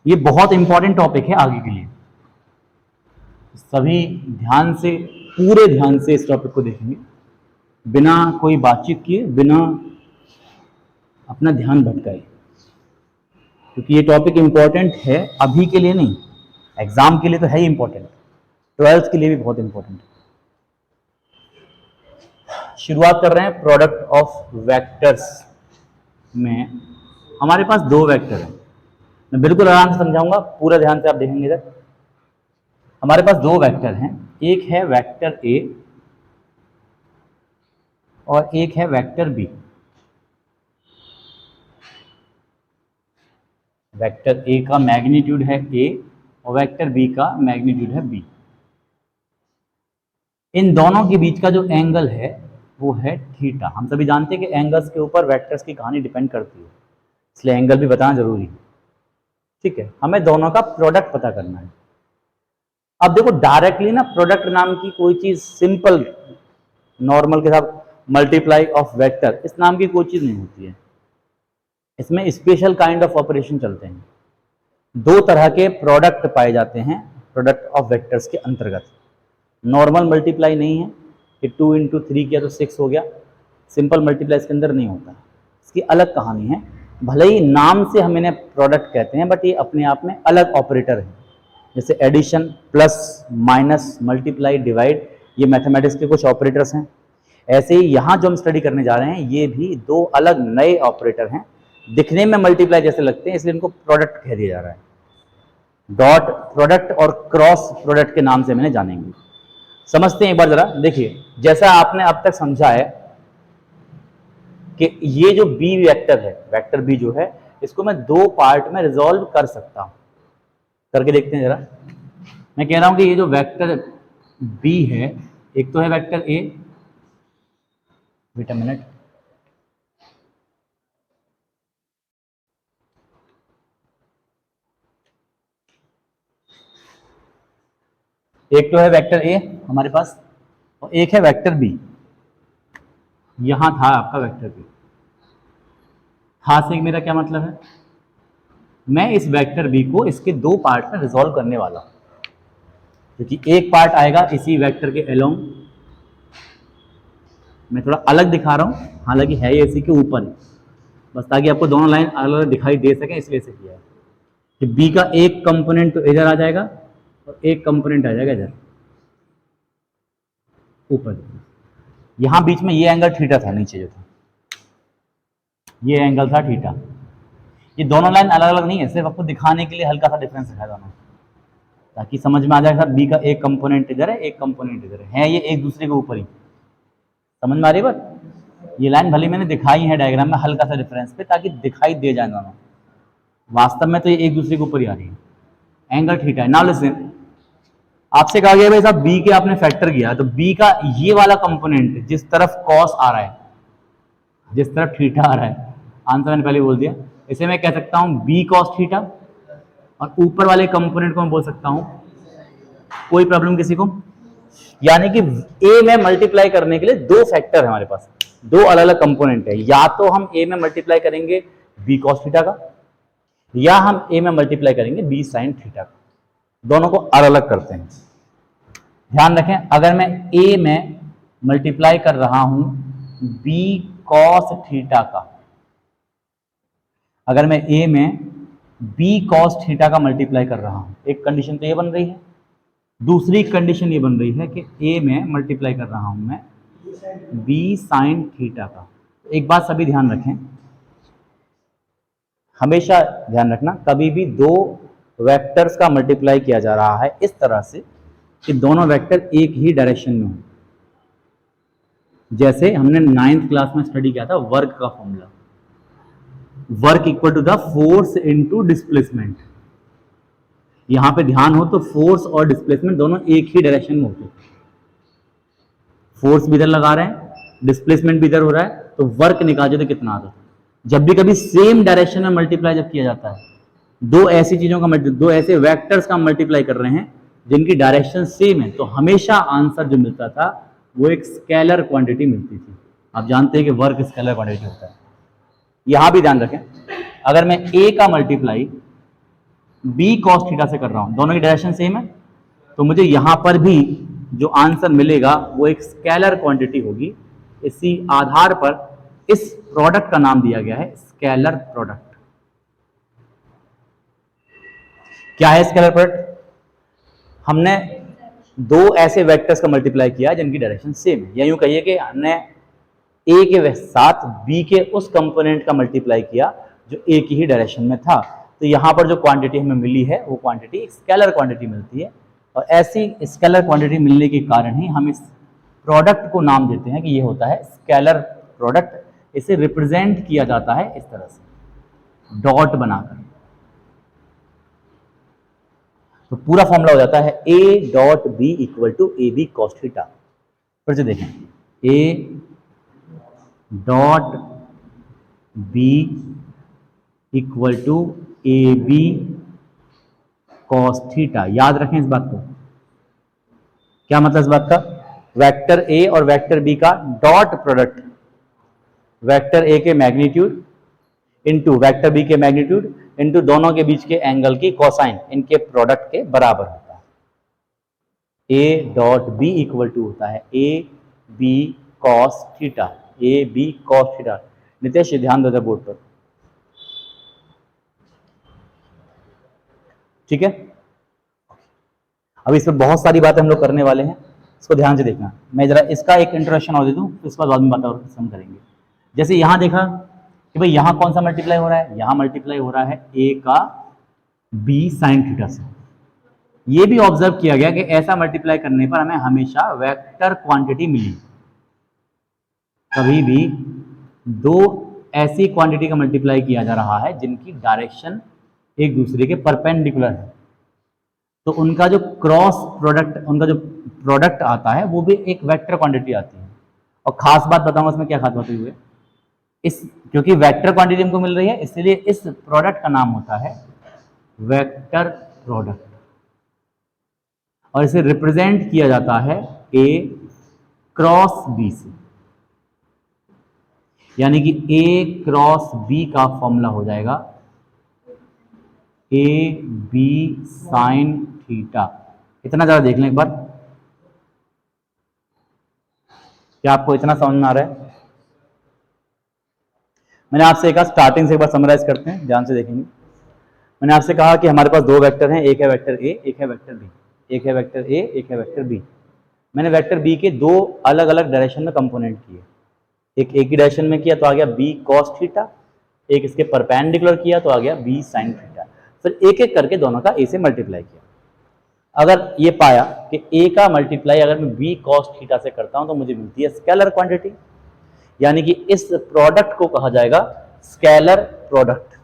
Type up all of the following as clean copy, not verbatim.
ये बहुत important topic है आगे के लिए, सभी ध्यान से, पूरे ध्यान से इस टॉपिक को देखेंगे, बिना कोई बातचीत किए, बिना अपना ध्यान भटकाए, क्योंकि ये टॉपिक इंपॉर्टेंट है अभी के लिए नहीं, एग्जाम के लिए तो है ही इंपॉर्टेंट, 12th के लिए भी बहुत इंपॉर्टेंट है। शुरुआत कर रहे हैं प्रोडक्ट ऑफ वेक्टर्स में। हमारे पास दो वेक्टर हैं, मैं बिल्कुल आराम से समझाऊंगा, पूरा ध्यान से आप देखेंगे इधर। हमारे पास दो वेक्टर हैं, एक है वेक्टर ए और एक है वेक्टर बी। वेक्टर ए का मैग्नीट्यूड है ए और वेक्टर बी का मैग्नीट्यूड है बी। इन दोनों के बीच का जो एंगल है वो है थीटा। हम सभी जानते हैं कि एंगल्स के ऊपर वेक्टर्स की कहानी डिपेंड करती है, इसलिए एंगल भी बताना जरूरी है। ठीक है, हमें दोनों का प्रोडक्ट पता करना है। अब देखो डायरेक्टली ना प्रोडक्ट नाम की कोई चीज सिंपल नॉर्मल के साथ मल्टीप्लाई ऑफ वेक्टर, इस नाम की कोई चीज नहीं होती है। इसमें स्पेशल काइंड ऑफ ऑपरेशन चलते हैं। दो तरह के प्रोडक्ट पाए जाते हैं प्रोडक्ट ऑफ वेक्टर्स के अंतर्गत। नॉर्मल मल्टीप्लाई नहीं है कि 2 इंटू 3 किया तो 6 हो गया, सिंपल मल्टीप्लाई इसके अंदर नहीं होता, इसकी अलग कहानी है। भले ही नाम से हम इन्हें प्रोडक्ट कहते हैं, बट ये अपने आप में अलग ऑपरेटर है। जैसे addition, plus, minus, multiply, divide, ये मैथमेटिक्स के कुछ ऑपरेटर्स हैं। ऐसे ही यहाँ जो हम स्टडी करने जा रहे हैं ये भी दो अलग नए ऑपरेटर हैं, दिखने में मल्टीप्लाई जैसे लगते हैं, इसलिए इनको प्रोडक्ट कह दिया जा रहा है। डॉट प्रोडक्ट और क्रॉस प्रोडक्ट के नाम से मैंने जानेंगे। समझते हैं एक बार जरा, देखिए जैसा आपने अब तक समझा है कि ये जो बी वेक्टर है, वेक्टर बी जो है, इसको मैं दो पार्ट में रिजॉल्व कर सकता हूं। करके देखते हैं जरा। मैं कह रहा हूं कि ये जो वेक्टर बी है, एक तो है vector A, wait a minute, एक तो है वेक्टर ए हमारे पास और एक है वेक्टर बी। यहां था आपका वेक्टर बी। था से मेरा क्या मतलब है, मैं इस वेक्टर बी को इसके दो पार्ट में रिजॉल्व करने वाला हूं, क्योंकि एक पार्ट आएगा इसी वेक्टर के अलोंग। मैं थोड़ा अलग दिखा रहा हूं, हालांकि है ये इसी के ऊपर ही, बस ताकि आपको दोनों लाइन अलग अलग दिखाई दे सके, इसलिए से किया है कि बी का एक कंपोनेंट तो इधर आ जाएगा और एक कंपोनेंट आ जाएगा इधर ऊपर। यहां बीच में ये एंगल थीटा था, नीचे जो था ये एंगल था थीटा। ये दोनों लाइन अलग अलग नहीं है, सिर्फ आपको दिखाने के लिए हल्का सा डिफरेंस है दोनों, ताकि समझ में आ जाए सर बी का एक कंपोनेंट इधर है, एक कंपोनेंट इधर है ये एक दूसरे के ऊपर ही। समझ में आ रही है बात। ये लाइन भले मैंने दिखाई है डायग्राम में हल्का सा डिफरेंस पे, ताकि दिखाई दे जाए दोनों, वास्तव में तो ये एक दूसरे के ऊपर ही आ रही है। एंगल थीटा है। नाउ लिसन, आपसे कहा गया भाई साहब बी के आपने फैक्टर किया, तो बी का ये वाला कंपोनेंट जिस तरफ कॉस आ रहा है, जिस तरफ थीटा आ रहा है, आंसर मैंने पहले बोल दिया, इसे मैं कह सकता हूं बी कॉस थीटा, और ऊपर वाले कंपोनेंट को मैं बोल सकता हूं, कोई प्रॉब्लम किसी को, यानी कि ए में मल्टीप्लाई करने के लिए दो फैक्टर है हमारे पास, दो अलग अलग कंपोनेंट है। या तो हम ए में मल्टीप्लाई करेंगे बी कॉस थीटा का, या हम ए में मल्टीप्लाई करेंगे बी साइन थीटा का। दोनों को अलग अलग करते हैं। ध्यान रखें, अगर मैं ए में मल्टीप्लाई कर रहा हूं बी कॉस थीटा का, अगर मैं ए में बी कॉस थीटा का मल्टीप्लाई कर रहा हूं, एक कंडीशन तो ये बन रही है, दूसरी कंडीशन ये बन रही है कि ए में मल्टीप्लाई कर रहा हूं मैं बी साइन थीटा का। एक बात सभी ध्यान रखें, हमेशा ध्यान रखना, कभी भी दो वेक्टर्स का मल्टीप्लाई किया जा रहा है इस तरह से कि दोनों वेक्टर एक ही डायरेक्शन में हो। जैसे हमने 9th क्लास में स्टडी किया था वर्क का formula, work equal to the force into displacement. यहां पे ध्यान हो तो फोर्स और डिस्प्लेसमेंट दोनों एक ही डायरेक्शन में होते हैं। फोर्स भी इधर लगा रहे हैं, डिस्प्लेसमेंट भी इधर हो रहा है, तो वर्क निकाले तो कितना आता है। जब भी कभी सेम डायरेक्शन में मल्टीप्लाई जब किया जाता है, दो ऐसी चीजों का दो ऐसे वेक्टर्स का मल्टीप्लाई कर रहे हैं जिनकी डायरेक्शन सेम है, तो हमेशा आंसर जो मिलता था वो एक स्केलर क्वांटिटी मिलती थी। आप जानते हैं कि वर्क स्केलर क्वांटिटी होता है। यहां भी ध्यान रखें, अगर मैं ए का मल्टीप्लाई बी कॉस थीटा से कर रहा हूं, दोनों की डायरेक्शन सेम है, तो मुझे यहां पर भी जो आंसर मिलेगा वो एक स्केलर क्वांटिटी होगी। इसी आधार पर इस प्रोडक्ट का नाम दिया गया है स्केलर प्रोडक्ट। क्या है स्केलर प्रोडक्ट? हमने दो ऐसे वेक्टर्स का मल्टीप्लाई किया जिनकी डायरेक्शन सेम है, या यूं कहिए कि हमने ए के साथ बी के उस कंपोनेंट का मल्टीप्लाई किया जो ए की ही डायरेक्शन में था। तो यहां पर जो क्वांटिटी हमें मिली है वो क्वांटिटी एक स्केलर क्वांटिटी मिलती है, और ऐसी स्केलर क्वांटिटी मिलने के कारण ही हम इस प्रोडक्ट को नाम देते हैं कि ये होता है स्केलर प्रोडक्ट। इसे रिप्रेजेंट किया जाता है इस तरह से डॉट बनाकर। तो पूरा फॉर्मूला हो जाता है A dot B equal to A B cos theta. फिर से देखें, A dot B equal to A B cos theta. याद रखें इस बात को। क्या मतलब इस बात का? वेक्टर ए और वेक्टर बी का डॉट प्रोडक्ट वेक्टर ए के मैग्नीट्यूड इनटू वेक्टर बी के मैग्नीट्यूड इनटू दोनों के बीच के एंगल की कोसाइन इनके प्रोडक्ट के बराबर होता है। A dot B equal to होता है A B cos theta. A B cos theta. Nitesh ध्यान दो बोर्ड पर, ठीक है। अब इस पर बहुत सारी बातें हम लोग करने वाले हैं, इसको ध्यान से देखना। मैं जरा इसका एक इंट्रोडक्शन और दे दूं, फिर उसके बाद में बात और हम करेंगे। जैसे यहां देखा कि भाई यहां कौन सा मल्टीप्लाई हो रहा है, यहां मल्टीप्लाई हो रहा है ए का बी साइन थीटा से। ये भी ऑब्जर्व किया गया कि ऐसा मल्टीप्लाई करने पर हमें हमेशा वेक्टर क्वांटिटी मिली। कभी भी दो ऐसी क्वांटिटी का मल्टीप्लाई किया जा रहा है जिनकी डायरेक्शन एक दूसरे के परपेंडिकुलर है, तो उनका जो क्रॉस प्रोडक्ट, उनका जो प्रोडक्ट आता है वो भी एक वेक्टर क्वांटिटी आती है। और खास बात बताऊंगा उसमें क्या खास बात हुई है, इस क्योंकि वेक्टर क्वांटिटी हमको मिल रही है इसलिए इस प्रोडक्ट का नाम होता है वेक्टर प्रोडक्ट, और इसे रिप्रेजेंट किया जाता है ए क्रॉस बी से। यानी कि ए क्रॉस बी का फॉर्मूला हो जाएगा ए बी साइन थीटा। इतना ज्यादा देख लें एक बार, क्या आपको इतना समझ में आ रहा है? मैंने आपसे कहा, स्टार्टिंग से एक बार समराइज करते हैं, ध्यान से देखेंगे। मैंने आपसे कहा कि हमारे पास दो वेक्टर हैं, एक है वेक्टर ए, एक है वेक्टर बी। एक है वेक्टर ए, एक है वेक्टर बी। मैंने वेक्टर बी के दो अलग अलग डायरेक्शन में कंपोनेंट किए। एक की डायरेक्शन में किया तो आ गया बी कॉस थीटा, एक इसके परपेंडिकुलर किया तो आ गया बी साइन थीटा। फिर एक एक करके दोनों का ए से मल्टीप्लाई किया। अगर ये पाया कि ए का मल्टीप्लाई अगर मैं बी कॉस थीटा से करता हूं तो मुझे मिलती है स्केलर क्वांटिटी, यानी कि इस प्रोडक्ट को कहा जाएगा स्केलर प्रोडक्ट।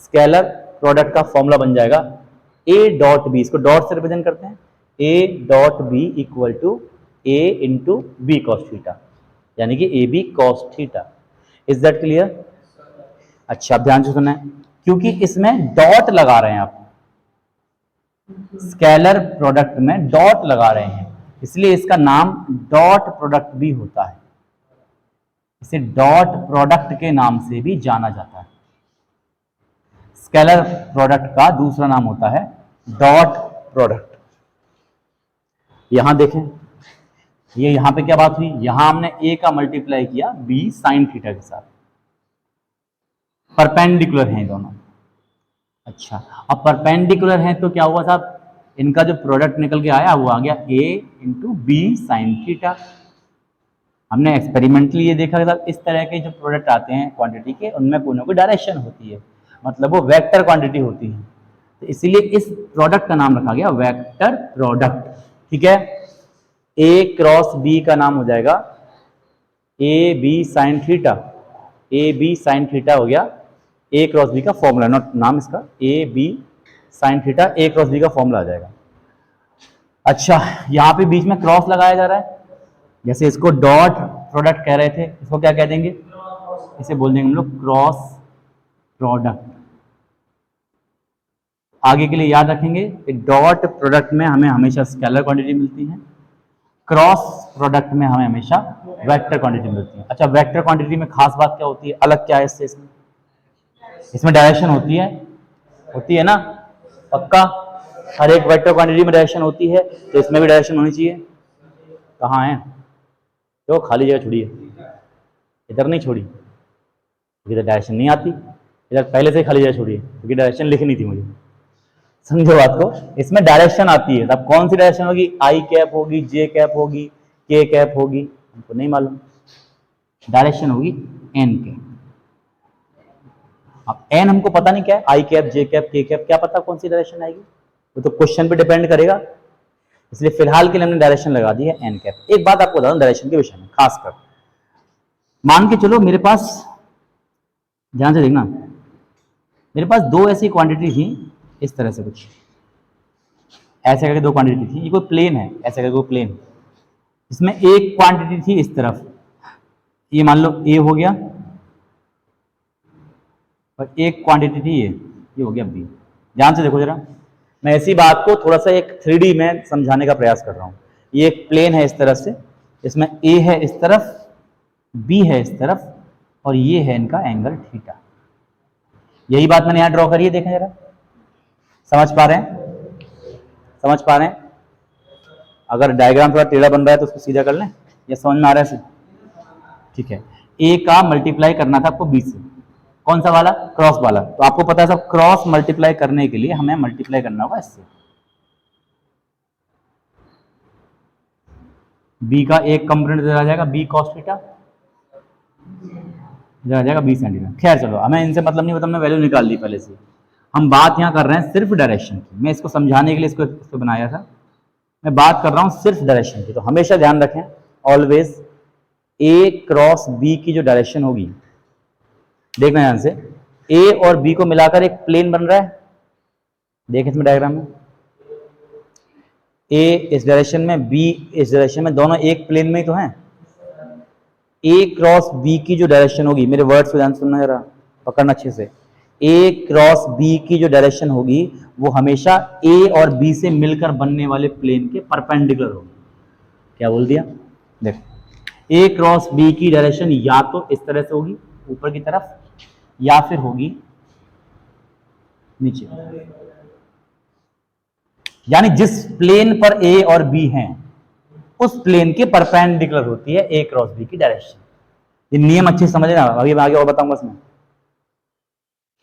स्केलर प्रोडक्ट का फॉर्मूला बन जाएगा ए डॉट बी, इसको डॉट से रिप्रेजेंट करते हैं, A dot B equal to A into B cos theta, यानी कि A B cos theta. Is that clear? अच्छा, ध्यान से सुना है, क्योंकि इसमें डॉट लगा रहे हैं आप, स्केलर प्रोडक्ट में डॉट लगा रहे हैं, इसलिए इसका नाम डॉट प्रोडक्ट भी होता है। इसे डॉट प्रोडक्ट के नाम से भी जाना जाता है। स्केलर प्रोडक्ट का दूसरा नाम होता है डॉट प्रोडक्ट। यहां देखें, ये यहां पे क्या बात हुई, यहां हमने ए का मल्टीप्लाई किया बी साइन थीटा के साथ, परपेंडिकुलर हैं दोनों। अच्छा, अब परपेंडिकुलर हैं तो क्या हुआ साहब, इनका जो प्रोडक्ट निकल के आया वो आ गया ए इंटू बी साइन थीटा। हमने एक्सपेरिमेंटली ये देखा था, इस तरह के जो प्रोडक्ट आते हैं क्वांटिटी के, उनमें दोनों की डायरेक्शन होती है, मतलब वो वेक्टर क्वांटिटी होती है, तो इसीलिए इस प्रोडक्ट का नाम रखा गया वेक्टर प्रोडक्ट। ठीक है, ए क्रॉस बी का नाम हो जाएगा A B sine theta. A B sine theta हो गया ए क्रॉस बी का फॉर्मूला, नॉट नाम इसका, A B sine theta A cross B का फॉर्मूला आ जाएगा। अच्छा, यहाँ पे बीच में क्रॉस लगाया जा रहा है, जैसे इसको डॉट प्रोडक्ट कह रहे थे, इसको क्या कह देंगे, इसे बोल देंगे हम लोग क्रॉस प्रोडक्ट। आगे के लिए याद रखेंगे कि डॉट प्रोडक्ट में हमें हमेशा स्केलर क्वांटिटी मिलती है, क्रॉस प्रोडक्ट में हमें हमेशा वेक्टर क्वांटिटी मिलती है। अच्छा, वेक्टर क्वांटिटी में खास बात क्या होती है, अलग क्या है इससे, इसमें डायरेक्शन होती है ना, पक्का? हर एक वेक्टर क्वांटिटी में डायरेक्शन होती है, तो इसमें भी डायरेक्शन होनी चाहिए। कहाँ है? तो खाली जगह छोड़िए, इधर नहीं छोड़ी, इधर डायरेक्शन नहीं आती, इधर पहले से खाली जगह छोड़िए, क्योंकि डायरेक्शन लिखनी थी मुझे। समझो बात को, इसमें डायरेक्शन आती है, तब कौन सी डायरेक्शन होगी? आई कैप होगी, जे कैप होगी, के कैप होगी, हमको नहीं मालूम। डायरेक्शन होगी एन कैप। अब एन हमको पता नहीं क्या है, आई कैप, जे कैप, के कैप, क्या पता कौन सी डायरेक्शन आएगी, वो तो क्वेश्चन पे डिपेंड करेगा। इसलिए फिलहाल के लिए हमने डायरेक्शन लगा दी है एन कैप। एक बात आपको बता दूं डायरेक्शन के विषय में खासकर, मान के चलो मेरे पास, ध्यान से देखना, मेरे पास दो ऐसी क्वांटिटी थी, इस तरह से कुछ ऐसे करके दो क्वांटिटी थी, ये कोई प्लेन है, ऐसे करके कोई प्लेन, इसमें एक क्वांटिटी थी इस तरफ, ये मान लो ए हो गया, और एक क्वांटिटी थी ये हो गया बी। ध्यान से देखो जरा, मैं ऐसी बात को थोड़ा सा एक 3D में समझाने का प्रयास कर रहा हूँ। ये एक प्लेन है इस तरफ से, इसमें ए है इस तरफ, बी है इस तरफ, और ये है इनका एंगल थीटा। यही बात मैंने यहां ड्रॉ करी है, देखें जरा, समझ पा रहे हैं? समझ पा रहे हैं? अगर डायग्राम थोड़ा टेढ़ा बन रहा है तो उसको सीधा कर लें, या समझ में आ रहा है? ठीक है, ए का मल्टीप्लाई करना था आपको बी से, कौन सा वाला? क्रॉस वाला। तो आपको पता है सब, क्रॉस मल्टीप्लाई करने के लिए हमें मल्टीप्लाई करना होगा इससे। बी का एक कंपोनेंट इधर आ जाएगा, बी कॉस थीटा, इधर आ जाएगा बी sin थीटा। खैर चलो, हमें इनसे मतलब नहीं, हमने वैल्यू निकाल ली पहले से। हम बात यहाँ कर रहे हैं सिर्फ डायरेक्शन की। मैं इसको समझाने के लिए इसको बनाया था, मैं बात कर रहा हूँ सिर्फ डायरेक्शन की। तो हमेशा ध्यान रखें, ऑलवेज ए क्रॉस बी की जो डायरेक्शन होगी, देखना ध्यान से, ए और बी को मिलाकर एक प्लेन बन रहा है, देखें इसमें डायग्राम में, ए इस डायरेक्शन में, बी इस डायरेक्शन में, दोनों एक प्लेन में ही तो हैं। ए क्रॉस बी की जो डायरेक्शन होगी, मेरे वर्ड्स को ध्यान सुनना जरा, पकड़ना अच्छे से, ए क्रॉस बी की जो डायरेक्शन होगी वो हमेशा ए और बी से मिलकर बनने वाले प्लेन के परपेंडिकुलर होगी। क्या बोल दिया? देखो, ए क्रॉस बी की डायरेक्शन या तो इस तरह से होगी ऊपर की तरफ, या फिर होगी नीचे, यानी जिस प्लेन पर ए और बी हैं उस प्लेन के परपेंडिकुलर होती है ए क्रॉस बी की डायरेक्शन। ये नियम अच्छे समझना, अभी मैं आगे और बताऊंगा इसमें।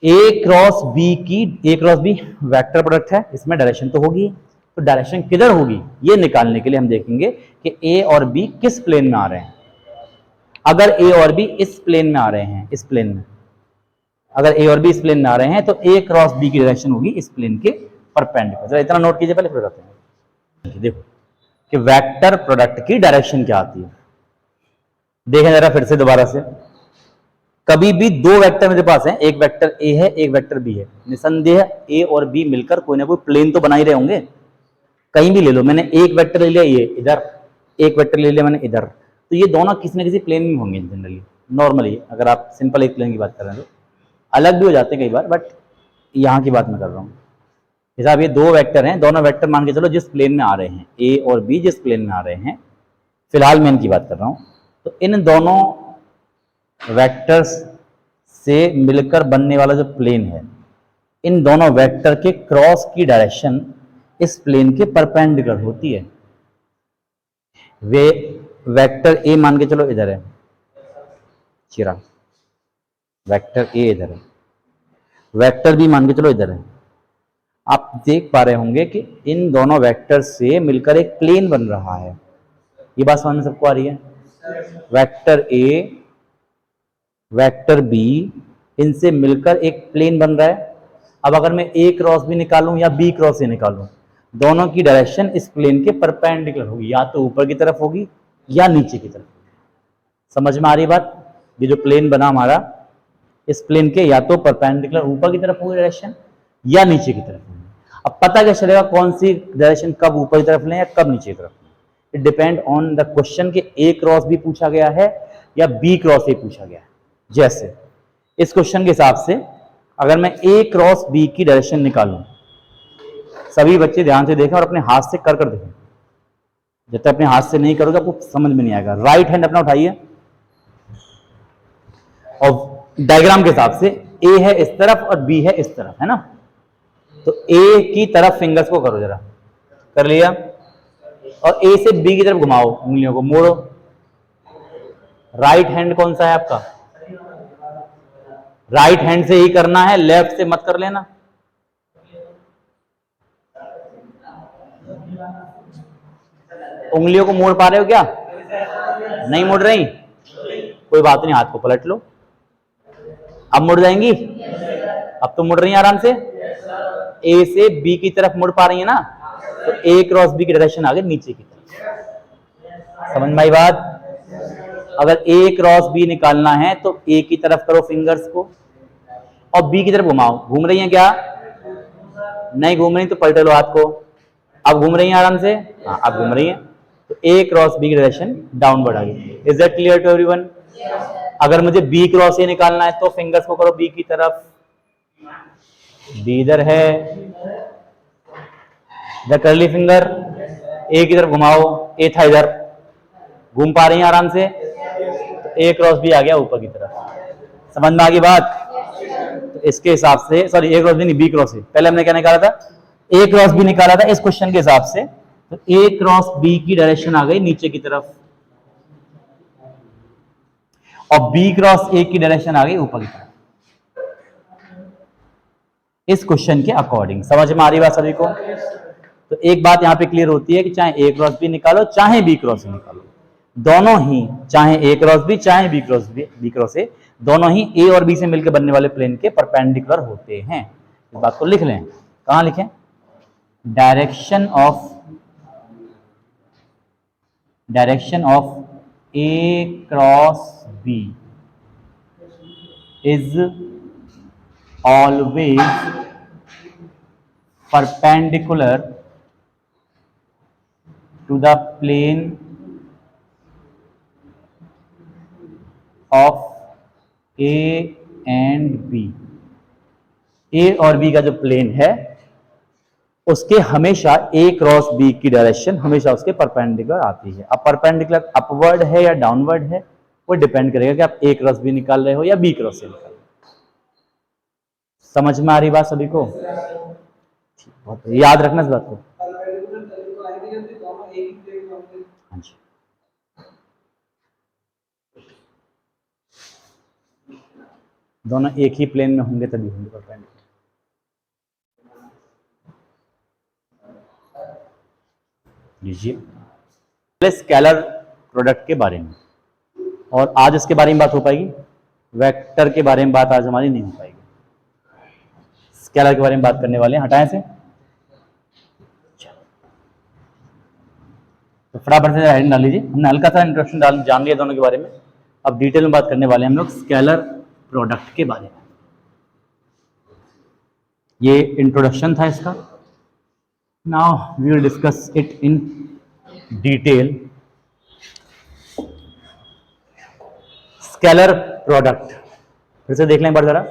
ए क्रॉस बी वेक्टर प्रोडक्ट है, इसमें डायरेक्शन तो होगी, तो डायरेक्शन किधर होगी ये निकालने के लिए हम देखेंगे कि ए और बी किस प्लेन में आ रहे हैं। अगर ए और बी इस प्लेन में आ रहे हैं, इस प्लेन में, अगर ए और बी इस प्लेन में आ रहे हैं तो ए क्रॉस बी की डायरेक्शन होगी इस प्लेन के परपेंडिकुलर। जरा इतना नोट कीजिए, पहले फिर बताते हैं। देखो कि वेक्टर प्रोडक्ट की डायरेक्शन क्या आती है, देखें जरा फिर से दोबारा से। कभी भी दो वेक्टर मेरे पास हैं, एक वेक्टर ए है, एक वेक्टर बी है, निसंदेह ए और बी मिलकर कोई ना कोई प्लेन तो बना ही रहे होंगे। कहीं भी ले लो, मैंने एक वेक्टर ले लिया ये इधर, एक वेक्टर ले लिया मैंने इधर, तो ये दोनों किसी न किसी प्लेन में होंगे जनरली, नॉर्मली। अगर आप सिंपल एक प्लेन की बात कर रहे हैं तो अलग भी हो जाते हैं कई बार, बट यहाँ की बात मैं कर रहा हूँ। हिसाब ये दो वेक्टर हैं, दोनों वेक्टर मान के चलो जिस प्लेन में आ रहे हैं, ए और बी जिस प्लेन में आ रहे हैं, फिलहाल मैं इनकी बात कर रहा हूँ, तो इन दोनों वेक्टर्स से मिलकर बनने वाला जो प्लेन है, इन दोनों वेक्टर के क्रॉस की डायरेक्शन इस प्लेन के परपेंडिकुलर होती है। वे वेक्टर ए मान के चलो इधर है, चिरा, वेक्टर ए इधर है, वेक्टर बी मान के चलो इधर है। आप देख पा रहे होंगे कि इन दोनों वेक्टर से मिलकर एक प्लेन बन रहा है। ये बात समझ में सबको आ रही है? वेक्टर ए, वेक्टर बी, इनसे मिलकर एक प्लेन बन रहा है। अब अगर मैं ए क्रॉस बी निकालूं या बी क्रॉस ए निकालूं, दोनों की डायरेक्शन इस प्लेन के परपेंडिकुलर होगी, या तो ऊपर की तरफ होगी या नीचे की तरफ। समझ में आ रही बात? ये जो प्लेन बना हमारा, इस प्लेन के या तो परपेंडिकुलर ऊपर की तरफ होगी डायरेक्शन, या नीचे की तरफ होगी। अब पता क्या चलेगा कौन सी डायरेक्शन कब ऊपर की तरफ लें या कब नीचे की तरफ लें? It depend on the question कि ए क्रॉस बी पूछा गया है या बी क्रॉस ए पूछा गया है। जैसे इस क्वेश्चन के हिसाब से अगर मैं ए क्रॉस बी की डायरेक्शन निकालूं, सभी बच्चे ध्यान से देखें और अपने हाथ से कर देखें। जब तक अपने हाथ से नहीं करोगे आपको समझ में नहीं आएगा। राइट हैंड अपना उठाइए और डायग्राम के हिसाब से ए है इस तरफ और बी है इस तरफ, है ना? तो ए की तरफ फिंगर्स को करो जरा, कर लिया, और ए से बी की तरफ घुमाओ, उंगलियों को मोड़ो। राइट हैंड कौन सा है आपका? राइट हैंड से ही करना है, लेफ्ट से मत कर लेना। उंगलियों को मोड़ पा रहे हो क्या? नहीं मोड़ रही? कोई बात नहीं, हाथ को पलट लो। अब मुड़ जाएंगी? अब तो मुड़ रही हैं आराम से। ए से बी की तरफ मुड़ पा रही है ना, तो ए क्रॉस बी की डायरेक्शन आ गई नीचे की तरफ। समझ में आई बात? अगर ए क्रॉस बी निकालना है तो ए की तरफ करो फिंगर्स को और बी की तरफ घुमाओ। घूम रही हैं क्या? नहीं घूम रही तो पलट लो हाथ को। अब घूम रही हैं आराम से? हाँ अब घूम रही हैं। तो ए क्रॉस बी की डायरेक्शन डाउनवर्ड आ गई। Is that clear to everyone? अगर मुझे बी क्रॉस ए निकालना है तो फिंगर्स को करो बी की तरफ। बी इधर है, द कर्ली फिंगर, ए की तरफ घुमाओ, ए था इधर, घूम पा रही हैं आराम से, तो ए क्रॉस बी आ गया ऊपर की तरफ। समझ में आ गई बात? तो इसके हिसाब से, सॉरी ए क्रॉस बी नहीं, बी क्रॉस ए, पहले हमने क्या निकाला था? ए क्रॉस बी निकाला था इस क्वेश्चन के हिसाब से, तो ए क्रॉस बी की डायरेक्शन आ गई नीचे की तरफ और बी क्रॉस ए की डायरेक्शन आ गई ऊपर की तरफ, इस क्वेश्चन के अकॉर्डिंग। समझ में आ रही बात सभी को? तो एक बात यहां पे क्लियर होती है कि चाहे ए क्रॉस बी निकालो चाहे बी क्रॉस ए निकालो, दोनों ही, चाहे ए क्रॉस बी चाहे बी क्रॉस ए, दोनों ही ए और बी से मिलकर बनने वाले प्लेन के परपेंडिकुलर होते हैं। इस बात को लिख लें। कहां लिखें? Direction of A cross B is always perpendicular to the plane of A and B. A और बी का जो प्लेन है उसके हमेशा ए क्रॉस बी की डायरेक्शन हमेशा उसके परपेंडिकुलर आती है। अब परपेंडिकुलर अपवर्ड है या डाउनवर्ड है वो डिपेंड करेगा कि आप ए क्रॉस बी निकाल रहे हो या बी क्रॉस ए निकाल रहे हो। समझ में आ रही बात सभी को? बहुत याद रखना इस बात को। हाँ जी, दोनों एक ही प्लेन में होंगे तभी होंगे परपेंडिकुलर। लीजिए स्केलर प्रोडक्ट के बारे में, और आज इसके बारे में बात हो पाएगी, वेक्टर के बारे में बात आज हमारी नहीं हो पाएगी। स्केलर के बारे में बात करने वाले हैं, हटाएं से। तो फटाफट से हेडिंग डाल लीजिए। हमने हल्का सा इंट्रोडक्शन जान लिया दोनों के बारे में, अब डिटेल में बात करने वाले हैं हम लोग स्केलर प्रोडक्ट के बारे में। ये इंट्रोडक्शन था इसका। Now we will discuss it in detail. Scalar product फिर से देख लें एक बार जरा।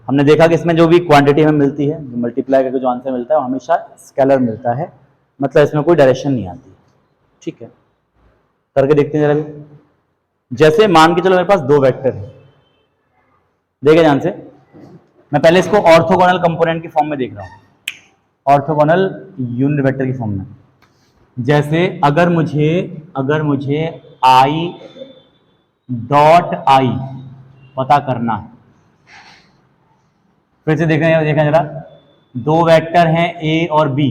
हमने देखा कि इसमें जो भी क्वांटिटी हमें मिलती है, जो मल्टीप्लाई करके जो आंसर मिलता है वो हमेशा स्केलर मिलता है, मतलब इसमें कोई डायरेक्शन नहीं आती। ठीक है, करके देखते हैं जरा भी। जैसे मान के चलो मेरे पास दो वेक्टर है, देखे ध्यान से। मैं पहले इसको ऑर्थोगोनल कंपोनेंट की फॉर्म में देख रहा हूं, ऑर्थोगोनल यूनिट वेक्टर की फॉर्म में। जैसे अगर मुझे आई डॉट आई पता करना है, फिर से देखा जरा, दो वेक्टर हैं ए और बी,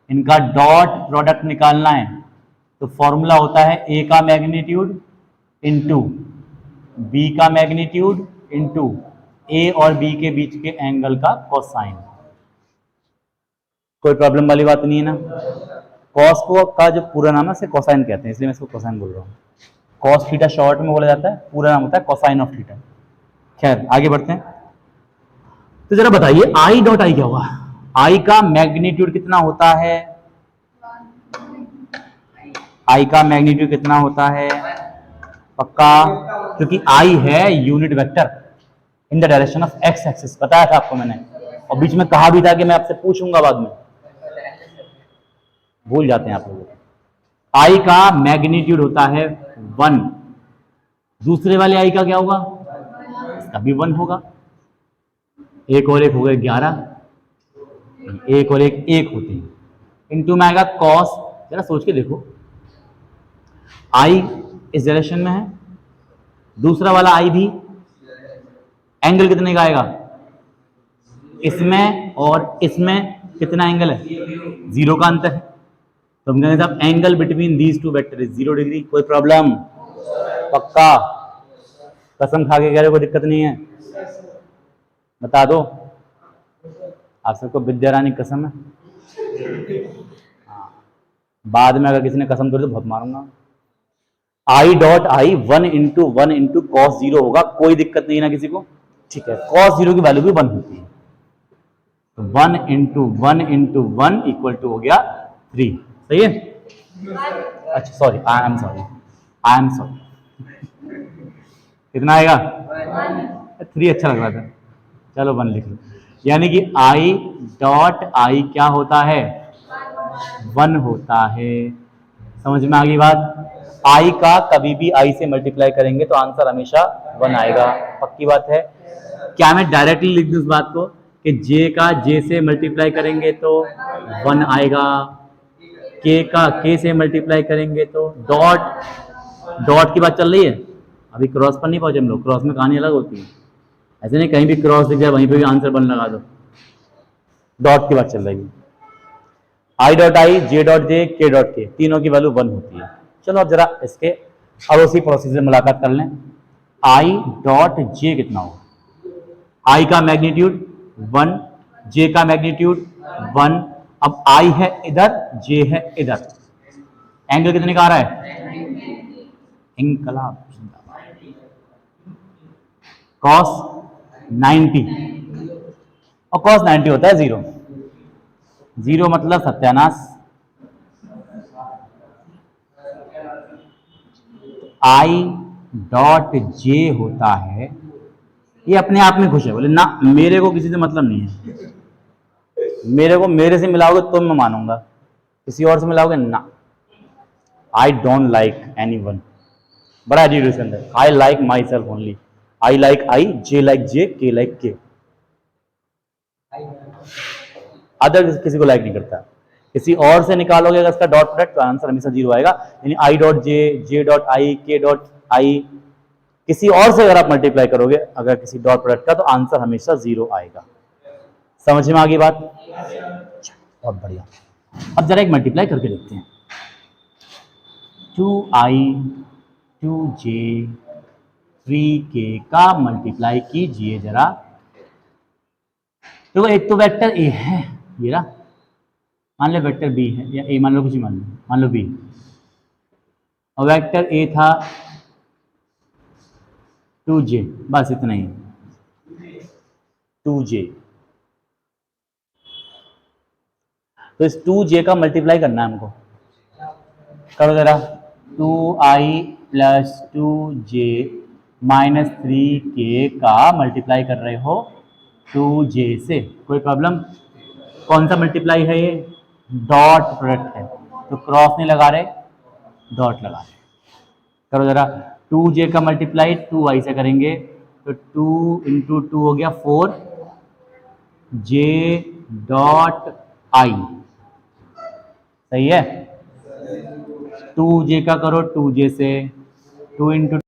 इनका डॉट प्रोडक्ट निकालना है तो फॉर्मूला होता है ए का मैग्नीट्यूड इंटू बी का मैग्नीट्यूड इंटू ए और बी के बीच के एंगल का कोसाइन। कोई प्रॉब्लम वाली बात नहीं है ना? कॉस को का जो पूरा नाम है उसे कोसाइन कहते हैं, इसलिए मैं इसको कोसाइन बोल रहा हूँ। कॉस थीटा शॉर्ट में बोला जाता है, पूरा नाम होता है कोसाइन ऑफ थीटा। खैर आगे बढ़ते हैं। तो जरा बताइए आई डॉट आई क्या हुआ? आई का मैग्नीट्यूड कितना होता है? आई का मैग्नीट्यूड कितना होता है? पक्का? क्योंकि आई है unit vector in the direction of x axis, बताया था आपको मैंने, और बीच में कहा भी था कि मैं आपसे पूछूंगा बाद में, भूल जाते हैं आप लोग। आई का मैग्नीट्यूड होता है 1, दूसरे वाले आई का क्या होगा? इसका भी 1 होगा। एक और एक हो गए 11, एक और एक होते हैं, इनटू में आएगा कॉस। जरा सोच के देखो, आई इस डायरेक्शन में है, दूसरा वाला आई भी, एंगल कितने का आएगा? इसमें और इसमें कितना एंगल है? 0 का अंतर है। तो हम कहेंगे साहब angle between these two vector is 0 degree. कोई प्रॉब्लम? पक्का? कसम खा के कह रहे हो, कोई दिक्कत नहीं है? बता दो, आप सबको विद्या रानी कसम है। हाँ, बाद में अगर किसी ने कसम तोड़ी तो बहुत मारूंगा। आई डॉट आई 1 × cos 0 होगा, कोई दिक्कत नहीं है ना किसी को? ठीक है, cos 0 की वैल्यू भी 1 होती है, तो 1 × 1 इक्वल टू हो गया 3। सही है? अच्छा सॉरी, आई एम सॉरी, कितना आएगा? 3 अच्छा लग रहा था, चलो 1 लिख लो। यानी कि आई डॉट आई क्या होता है? 1 होता है। समझ में आ गई बात? आई का कभी भी आई से मल्टीप्लाई करेंगे तो आंसर हमेशा 1 आएगा। पक्की बात है? क्या मैं डायरेक्टली लिख दूं इस बात को कि जे का जे से मल्टीप्लाई करेंगे तो 1 आएगा, के का के से मल्टीप्लाई करेंगे तो डॉट की बात चल रही है, अभी क्रॉस पर नहीं पहुंचे हम लोग। क्रॉस में कहानी अलग होती है, ऐसे नहीं कहीं भी क्रॉस दिख जाए वहीं पे भी आंसर 1 लगा दो। डॉट की बात चल रही है। I dot I, J dot J, के डॉट के, तीनों की वैल्यू 1 होती है। चलो अब जरा इसके अड़ोसी पड़ोसी से मुलाकात कर लें। आई डॉट जे कितना होगा? आई का मैग्नीट्यूड 1, जे का मैग्नीट्यूड 1। अब आई है इधर, जे है इधर, एंगल कितने का आ रहा है? इंकलाब cos 90, और cos 90 होता है 0। 0 मतलब सत्यानाश। आई डॉट जे होता है, ये अपने आप में खुश है, बोले ना मेरे को किसी से मतलब नहीं है, मेरे को मेरे से मिलाओगे तो मैं मानूंगा, किसी और से मिलाओगे ना। I don't like anyone, बड़ा अजीब इसके अंदर। I like myself only, I like I, J like J, K like के, अदर किसी को लाइक नहीं करता। किसी और से निकालोगे अगर इसका डॉट प्रोडक्ट तो आंसर हमेशा 0 आएगा। यानी I dot J, J dot I, के डॉट आई, किसी और से अगर आप मल्टीप्लाई करोगे अगर किसी डॉट प्रोडक्ट का तो आंसर हमेशा 0 आएगा। समझ में आ गई बात? बहुत बढ़िया। अब जरा एक मल्टीप्लाई करके देखते हैं। 2i 2j 3k का मल्टीप्लाई कीजिए जरा। तो एक तो वेक्टर ए है, ये रहा, मान लो वेक्टर बी है, या ए मान लो, कुछ मान लो बी, और वेक्टर ए था 2j, बस इतना ही, 2j। तो इस 2j का मल्टीप्लाई करना है हमको, करो जरा। 2i + 2j - 3k का मल्टीप्लाई कर रहे हो 2j से, कोई प्रॉब्लम? कौन सा मल्टीप्लाई है ये? डॉट प्रोडक्ट है, तो क्रॉस नहीं लगा रहे, डॉट लगा रहे। करो जरा, 2j का मल्टीप्लाई 2i से करेंगे तो 2 × 2 हो गया 4, j डॉट i, सही है? 2j का करो 2j से, 2 ×